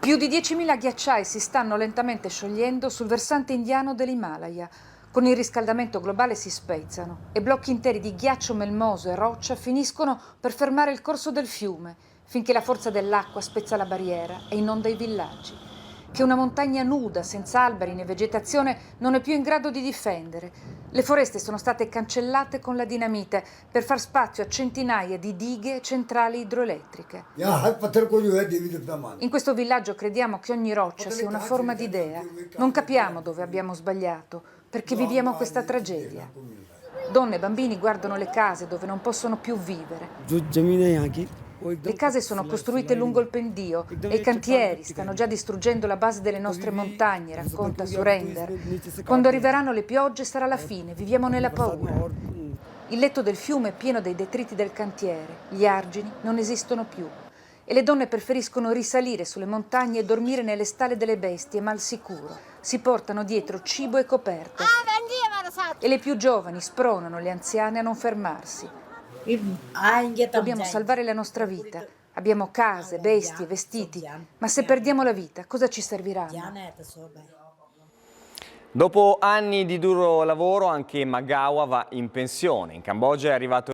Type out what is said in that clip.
Più di 10.000 ghiacciai si stanno lentamente sciogliendo sul versante indiano dell'Himalaya. Con il riscaldamento globale si spezzano e blocchi interi di ghiaccio melmoso e roccia finiscono per fermare il corso del fiume, finché la forza dell'acqua spezza la barriera e inonda i villaggi, che una montagna nuda, senza alberi né vegetazione, non è più in grado di difendere. Le foreste sono state cancellate con la dinamite per far spazio a centinaia di dighe e centrali idroelettriche. In questo villaggio crediamo che ogni roccia sia una forma di dea. Non capiamo dove abbiamo sbagliato, perché viviamo questa tragedia. Donne e bambini guardano le case dove non possono più vivere. Le case sono costruite lungo il pendio e i cantieri stanno già distruggendo la base delle nostre montagne, racconta Surinder. Quando arriveranno le piogge sarà la fine, viviamo nella paura. Il letto del fiume è pieno dei detriti del cantiere, gli argini non esistono più e le donne preferiscono risalire sulle montagne e dormire nelle stalle delle bestie, ma al sicuro. Si portano dietro cibo e coperte e le più giovani spronano le anziane a non fermarsi. Dobbiamo salvare la nostra vita. Abbiamo case, bestie, vestiti, ma se perdiamo la vita, cosa ci serviranno? Dopo anni di duro lavoro, anche Magawa va in pensione. In Cambogia è arrivato